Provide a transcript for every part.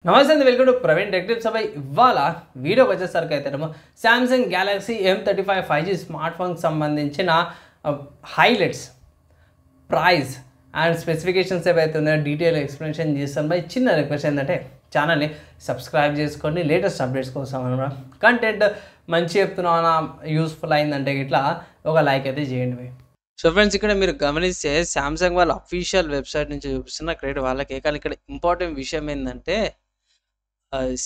నమస్తే అండి, welcome to Praveen tech tips. అబ్బాయి ఇవాళ వీడియోకి వచ్చేసరికి అయితేనేమో Samsung Galaxy M35 5G smart ఫోన్కి సంబంధించిన హైలైట్స్, ప్రైస్ అండ్ స్పెసిఫికేషన్స్ ఏవైతే ఉన్నాయో డీటెయిల్ ఎక్స్ప్లెనేషన్ చేస్తాను. బై చిన్న రిక్వెస్ట్ ఏంటంటే ఛానల్ని సబ్స్క్రైబ్ చేసుకోండి, లేటెస్ట్ అప్డేట్స్ కోసం అనమాట. కంటెంట్ మంచి చెప్తున్నా, యూస్ఫుల్ అయిందంటే ఇట్లా ఒక లైక్ అయితే చేయండి బై. సో ఫ్రెండ్స్, ఇక్కడ మీరు గమనిస్తే శాంసంగ్ వాళ్ళ అఫీషియల్ వెబ్సైట్ నుంచి చూపిస్తున్న క్రెడిట్ వాళ్ళకే. కానీ ఇక్కడ ఇంపార్టెంట్ విషయం ఏంటంటే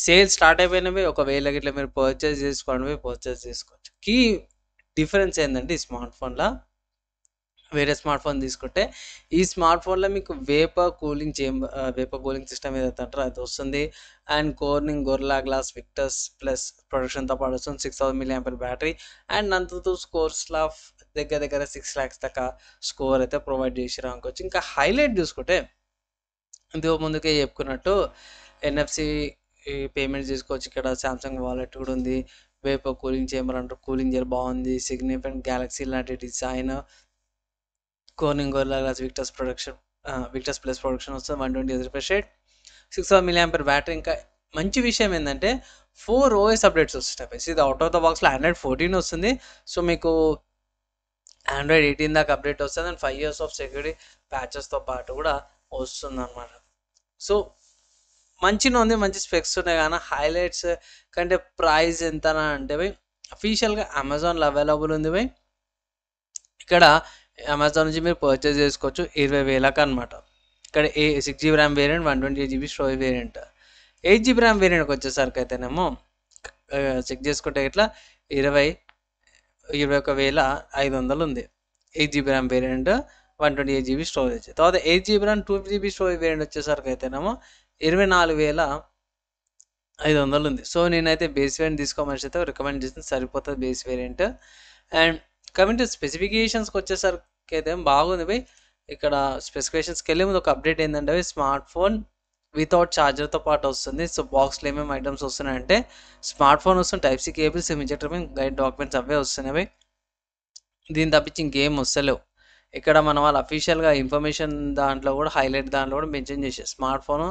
సేల్ స్టార్ట్ అయిపోయినవి ఒకవేళ ఇట్లా మీరు పర్చేస్ చేసుకోవచ్చు. కీ డిఫరెన్స్ ఏంటంటే ఈ స్మార్ట్ ఫోన్లో వేరే స్మార్ట్ ఫోన్ తీసుకుంటే ఈ స్మార్ట్ ఫోన్లో మీకు వేపర్ కూలింగ్ సిస్టమ్ ఏదైతే అంటారో అది వస్తుంది. And Corning Gorilla Glass Victus plus ప్రొడక్షన్తో పాటు వస్తుంది. 6000 mAh బ్యాటరీ అండ్ అంతతో స్కోర్స్ ఆఫ్ దగ్గర 6 lakhs దాకా స్కోర్ అయితే ప్రొవైడ్ చేసిరా అనుకోవచ్చు. ఇంకా హైలైట్ చూసుకుంటే ఇంతకు ముందుకే చెప్పుకున్నట్టు NFC పేమెంట్ చేసుకోవచ్చు. ఇక్కడ శాంసంగ్ వాలెట్ కూడా ఉంది. వేపర్ కూలింగ్ చేంబర్ అంటారు, కూలింగ్ జెల్ బాగుంది. సిగ్నిఫికెంట్ గ్యాలక్సీ లాంటి design, Corning Gorilla Glass Victus plus production వస్తుంది. 120 refresh rate, 6000 mAh బ్యాటరీ. ఇంకా మంచి విషయం ఏంటంటే 4 OS అప్డేట్స్ వస్తున్నాయి. ఇది అవుట్ ఆఫ్ ద బాక్స్లో Android 14 వస్తుంది. సో మీకు Android 18 దాకా అప్డేట్ వస్తుంది. అండ్ 5 years ఆఫ్ సెక్యూరిటీ ప్యాచెస్తో పాటు కూడా వస్తుంది అనమాట. సో మంచిగా ఉంది, మంచి స్పెక్స్ ఉన్నాయి. కానీ హైలైట్స్ కంటే ప్రైస్ ఎంత అంటే బై అఫీషియల్గా అమెజాన్లో అవైలబుల్ ఉంది బై. ఇక్కడ అమెజాన్ నుంచి మీరు పర్చేస్ చేసుకోవచ్చు 20,000కి అనమాట. ఇక్కడ 6GB RAM variant, 128GB storage variant. 8GB RAM వేరియంట్కి వచ్చేసరికి అయితేనేమో చెక్ చేసుకుంటే ఇట్లా 21,500 ఉంది 8GB RAM variant, 128GB storage. తర్వాత 8GB RAM 2GB storage variant వచ్చేసరికి అయితేనేమో 24,500 ఉంది. సో నేనైతే బేస్ వేరియంట్ తీసుకోమని అయితే రికమెండ్ చేస్తుంది, సరిపోతుంది base variant. And coming to స్పెసిఫికేషన్స్కి వచ్చేసరికి అయితే బాగుంది బై. ఇక్కడ స్పెసిఫికేషన్స్కి వెళ్ళే ముందు ఒక అప్డేట్ ఏంటంటే స్మార్ట్ ఫోన్ వితౌట్ ఛార్జర్తో పాటు వస్తుంది. సో బాక్స్లో ఏమేమి ఐటమ్స్ వస్తున్నాయంటే స్మార్ట్ ఫోన్ వస్తుంది, Type-C cables, injector pin, guide documents అవే వస్తున్నాయి. దీన్ని తప్పించి ఇంకేం వస్తలేవు. ఇక్కడ మన వాళ్ళ అఫీషియల్గా ఇన్ఫర్మేషన్ దాంట్లో కూడా హైలైట్ దాంట్లో కూడా మెన్షన్ చేసే smart phone,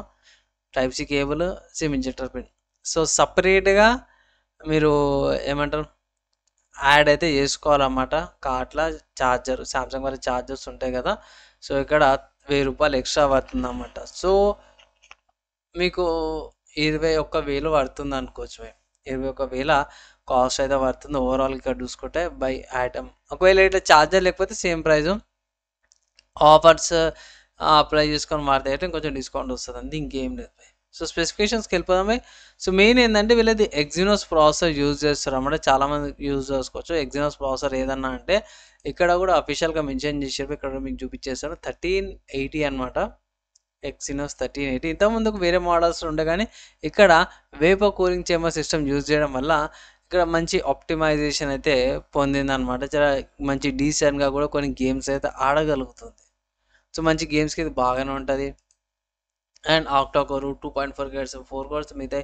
Type-C cable, SIM injector pin. So సపరేట్గా మీరు ఏమంటారు యాడ్ అయితే చేసుకోవాలన్నమాట. కార్ట్లో శాంసంగ్ వాళ్ళ ఛార్జర్స్ ఉంటాయి కదా. సో ఇక్కడ 1000 రూపాయలు ఎక్స్ట్రా పడుతుంది అన్నమాట. సో మీకు 21,000 పడుతుంది అనుకోవచ్చు. 21,000 కాస్ట్ అయితే పడుతుంది ఓవరాల్ ఇక్కడ చూసుకుంటే బై ఐటమ్. ఒకవేళ ఇట్లా ఛార్జర్ లేకపోతే సేమ్ ప్రైస్, ఆఫర్స్ అప్లై చేసుకొని వాడితే అయితే ఇంకొంచెం డిస్కౌంట్ వస్తుంది అంతే, ఇంకేం లేదు. సో స్పెసిఫికేషన్స్కి వెళ్ళిపోదామే. సో మెయిన్ ఏంటంటే వీళ్ళది ఎగ్జినోస్ ప్రాసెసర్ యూజ్ చేస్తారు అన్నమాట. చాలామంది యూజ్ చేసుకోవచ్చు. ఎగ్జినోస్ ప్రాసెసర్ ఏదన్నా అంటే ఇక్కడ కూడా అఫీషియల్గా మెన్షన్ చేసారు, ఇక్కడ మీకు చూపించేస్తారు 1380 అనమాట. ఎగ్జినోస్ 1380. ఇంతకుముందుకు వేరే మోడల్స్ ఉండే కానీ ఇక్కడ vapour cooling chamber system use చేయడం వల్ల ఇక్కడ మంచి ఆప్టిమైజేషన్ అయితే పొందిందనమాట. చాలా మంచి డీసెంట్గా కూడా కొన్ని గేమ్స్ అయితే ఆడగలుగుతుంది. సో మంచి గేమ్స్కి ఇది బాగానే ఉంటుంది. And octa core 2.4 GHz 4 cores, మిగతా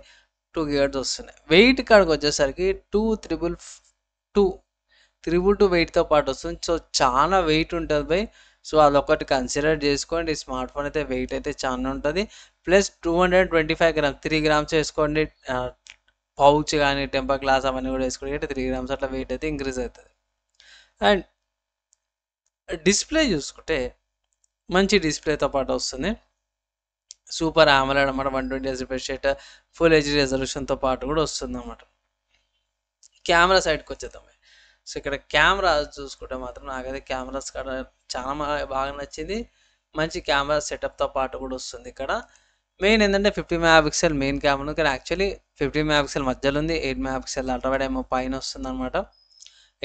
2 GHz వస్తున్నాయి. వెయిట్ కాడికి వచ్చేసరికి 2,322 వెయిట్తో పాటు వస్తుంది. సో చాలా వెయిట్ ఉంటుంది బై. సో అదొకటి కన్సిడర్ చేసుకోండి. స్మార్ట్ ఫోన్ అయితే వెయిట్ అయితే చాలా ఉంటుంది. ప్లస్ 225 grams 3 grams వేసుకోండి. పౌచ్ కానీ టెంపర్ గ్లాస్ అవన్నీ కూడా వేసుకోండి, 3 grams అట్లా వెయిట్ అయితే ఇంక్రీజ్ అవుతుంది. అండ్ డిస్ప్లే చూసుకుంటే మంచి డిస్ప్లేతో పాటు వస్తుంది. సూపర్ AMOLED అన్నమాట, 120 refresh rate, ఫుల్ HD రెజల్యూషన్తో పాటు కూడా వస్తుంది అన్నమాట. కెమెరా సైడ్కి వచ్చేద్దాం. సో ఇక్కడ కెమెరా చూసుకుంటే మాత్రం నాకైతే కెమెరాస్ కూడా చాలా బాగా నచ్చింది. మంచి కెమెరా సెటప్తో పాటు కూడా వస్తుంది. ఇక్కడ మెయిన్ ఏంటంటే 50 MP మెయిన్ కెమెరా, కానీ యాక్చువల్లీ 50 MP మధ్యలో ఉంది. 8 MP అల్ట్రా వైడ్ ఏమో పైన వస్తుంది అనమాట.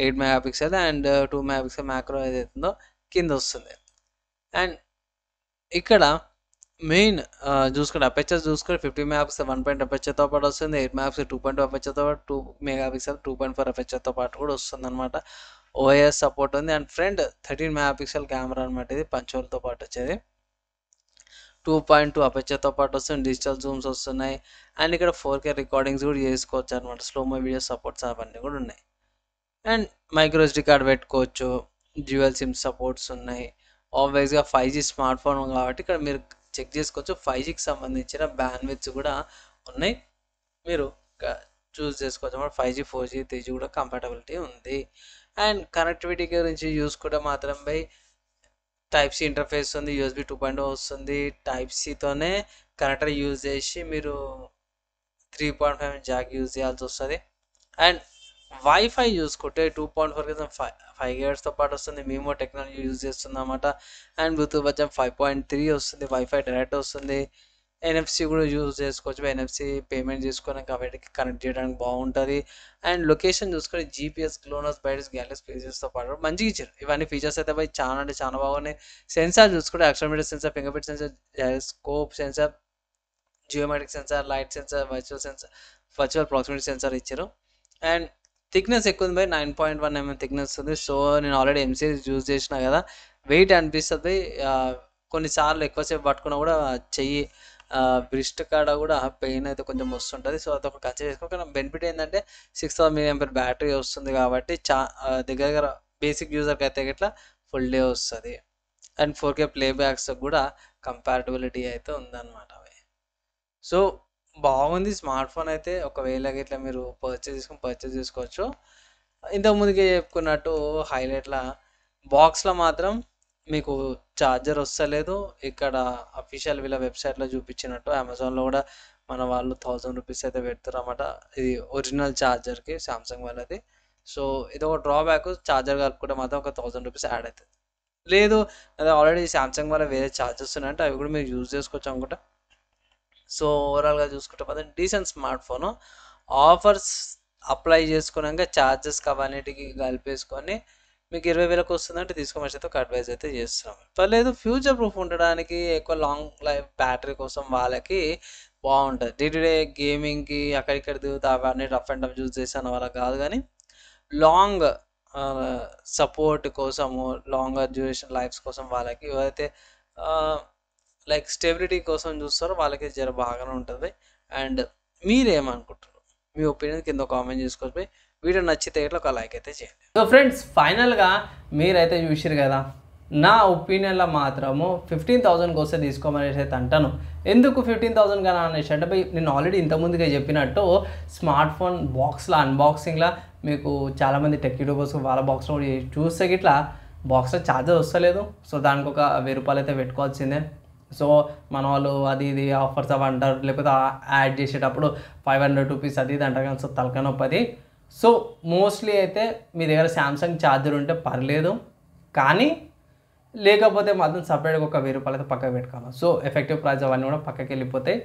8 MP అండ్ 2 MP మ్యాక్రో ఏదైతుందో కింద వస్తుంది. అండ్ ఇక్కడ మెయిన్ చూసుకుంటే అపెచర్ చూసుకుంటే 50 MP 1.0 అపెచర్తో పాటు వస్తుంది. 8 MP 2.2 అపెచర్తో పాటు, 2 MP 2.4 అపెచర్తో పాటు కూడా వస్తుంది అనమాట. OIS సపోర్ట్ ఉంది. అండ్ ఫ్రంట్ 13 MP కెమెరా అనమాట. ఇది పంచోల్తో పాటు వచ్చేది. 2.2 అపెచర్తో పాటు వస్తుంది. డిజిటల్ జూమ్స్ వస్తున్నాయి. అండ్ ఇక్కడ 4K రికార్డింగ్స్ కూడా చేసుకోవచ్చు అనమాట. స్లోమో వీడియో సపోర్ట్స్ అవన్నీ కూడా ఉన్నాయి. అండ్ మైక్రో SD కార్డ్ పెట్టుకోవచ్చు. డ్యూయల్ సిమ్ సపోర్ట్స్ ఉన్నాయి. ఆబ్వియస్గా 5G స్మార్ట్ ఫోన్ కాబట్టి ఇక్కడ మీరు చెక్ చేసుకోవచ్చు. 5Gకి సంబంధించిన బ్యాండ్విడ్త్ కూడా ఉన్నాయి, మీరు చూస్ చేసుకోవచ్చు అన్నమాట. 5G 4G 3G కూడా కంపాటబిలిటీ ఉంది. అండ్ కనెక్టివిటీ గురించి చూసుకుంటే మాత్రం బై టైప్ సి ఇంటర్ఫేస్ ఉంది, USB 2.0 వస్తుంది. టైప్ సితోనే కనెక్టర్ యూజ్ చేసి మీరు 3.5 జాక్ యూజ్ చేయాల్సి వస్తుంది. అండ్ వైఫై చూసుకుంటే 2.4 కింద 5 GHz పాటు వస్తుంది. మీమో టెక్నాలజీ యూజ్ చేస్తుంది అన్నమాట. అండ్ బ్లూటూత్ వచ్చి 5.3 వస్తుంది. వైఫై డైరెక్ట్ వస్తుంది. NFC కూడా యూజ్ చేసుకోవచ్చు. NFC పేమెంట్ చేసుకొని కాబట్టి కనెక్ట్ చేయడానికి బాగుంటుంది. అండ్ లొకేషన్ చూసుకొని GPS, GLONASS, BIOS, గ్యాలక్సీ ఫీచర్స్తో పాటు మంచిగా ఇచ్చారు. ఇవన్నీ ఫీచర్స్ అయితే పోయి చాలా అంటే చాలా బాగున్నాయి. సెన్సార్ చూసుకుంటే accelerometer sensor, fingerprint sensor, gyroscope sensor, geometric sensor, light sensor, virtual proximity sensor ఇచ్చారు. అండ్ థిక్నెస్ ఎక్కువ ఉంది బై 9.1 mm థిక్నెస్ ఉంది. సో నేను ఆల్రెడీ M సిరీస్ యూజ్ చేసిన కదా, వెయిట్ అనిపిస్తుంది. కొన్నిసార్లు ఎక్కువసేపు పట్టుకున్నా కూడా చెయ్యి బ్రిస్ట్ కాడ కూడా పెయిన్ అయితే కొంచెం వస్తుంటుంది. సో అదొక కన్సిడర్ చేసుకో. కానీ బెనిఫిట్ ఏంటంటే 6000 mAh బ్యాటరీ వస్తుంది కాబట్టి దగ్గర దగ్గర బేసిక్ యూజర్కి అయితే ఇట్లా ఫుల్ డే వస్తుంది. అండ్ 4K ప్లేబ్యాక్స్ కూడా కంపాటబిలిటీ అయితే ఉందన్నమాట. సో బాగుంది స్మార్ట్ ఫోన్ అయితే. ఒకవేళ ఇట్లా మీరు పర్చేస్ చేసుకోవచ్చు. ఇంతకుముందుకే చెప్పుకున్నట్టు హైలైట్లా బాక్స్లో మాత్రం మీకు ఛార్జర్ వస్తలేదు. ఇక్కడ అఫీషియల్ వీళ్ళ వెబ్సైట్లో చూపించినట్టు అమెజాన్లో కూడా మన వాళ్ళు 1000 రూపీస్ అయితే పెడతారు అన్నమాట. ఇది ఒరిజినల్ ఛార్జర్కి సామ్సంగ్ వాళ్ళది. సో ఇది ఒక డ్రాబ్యాక్. ఛార్జర్ కలుపుకుంటే మాత్రం ఒక 1000 రూపీస్ యాడ్ అవుతుంది. లేదు అదే ఆల్రెడీ సామ్సంగ్ వాళ్ళ వేరే ఛార్జెస్ ఉన్నాయంటే అవి కూడా మీరు యూజ్ చేసుకోవచ్చు అనుకుంటా. సో ఓవరాల్గా చూసుకుంటే మాత్రం decent smart phone. Offers apply చేసుకున్నాక ఛార్జెస్ అవన్నిటికి కలిపేసుకొని మీకు 20,000కి వస్తుందంటే తీసుకోమని అయితే ఒక అడ్వైజ్ అయితే చేస్తున్నాం. పర్లేదు, ఫ్యూచర్ ప్రూఫ్ ఉండడానికి ఎక్కువ లాంగ్ లైఫ్ బ్యాటరీ కోసం వాళ్ళకి బాగుంటుంది. డే టు డే గేమింగ్కి అక్కడిక్కడ దిగుతా అవన్నీ రఫ్ అండ్ టఫ్ యూజ్ చేసాను వాళ్ళకి కాదు. కానీ లాంగ్ సపోర్ట్ కోసము, లాంగర్ డ్యూరేషన్ లైఫ్స్ కోసం వాళ్ళకి ఎవరైతే లైక్ స్టెబిలిటీ కోసం చూస్తారో వాళ్ళకి జర బాగానే ఉంటుంది. అండ్ మీరేమనుకుంటారు, మీ ఒపీనియన్ కింద కామెంట్ చేసుకోవచ్చు. వీడియో నచ్చితే ఇట్లా ఒక లైక్ అయితే చేయండి. సో ఫ్రెండ్స్, ఫైనల్గా మీరైతే చూసారు కదా, నా ఒపీనియన్లో మాత్రము 15,000కి వస్తే తీసుకోమనేసి అయితే అంటాను. ఎందుకు 15,000 కానీ అనేసి అంటే నేను ఆల్రెడీ ఇంతకుముందుగా చెప్పినట్టు స్మార్ట్ ఫోన్ బాక్స్లో అన్బాక్సింగ్లో మీకు చాలామంది టెక్ యూట్యూబర్స్ వాళ్ళ బాక్స్లో చూస్తే ఇట్లా బాక్స్లో ఛార్జర్ వస్తలేదు. సో దానికి ఒక 1000 రూపాయలు అయితే పెట్టుకోవాల్సిందే. సో మన వాళ్ళు అది ఇది ఆఫర్స్ అవి అంటారు, లేకపోతే యాడ్ చేసేటప్పుడు 500 రూపీస్ అది ఇది అంటారు. కానీ సో తలకనొప్పది. సో మోస్ట్లీ అయితే మీ దగ్గర శాంసంగ్ ఛార్జర్ ఉంటే పర్లేదు, కానీ లేకపోతే మాత్రం సపరేట్గా ఒక 1000 రూపాయలు అయితే పక్కకు పెట్టుకోవాలి. సో ఎఫెక్టివ్ ప్రైస్ అవన్నీ కూడా పక్కకి వెళ్ళిపోతాయి.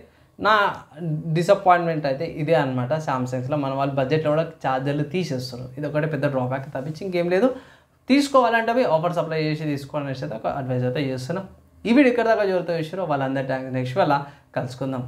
నా డిసప్పాయింట్మెంట్ అయితే ఇదే అనమాట. శాంసంగ్స్లో మన వాళ్ళు బడ్జెట్లో కూడా ఛార్జర్లు తీసేస్తారు. ఇది ఒకటి పెద్ద డ్రాబ్యాక్ తప్పించి ఇంకేం లేదు. తీసుకోవాలంటే అవి ఆఫర్స్ అప్లై చేసి తీసుకోవాలనేసి అయితే ఒక అడ్వైజ్ అయితే చేస్తున్నాం. ఈ వీడియో ఇక్కడ దాకా జరుగుతూ చూసారో వాళ్ళందరి థ్యాంక్స్. నెక్స్ట్ వల్ల కలుసుకుందాం.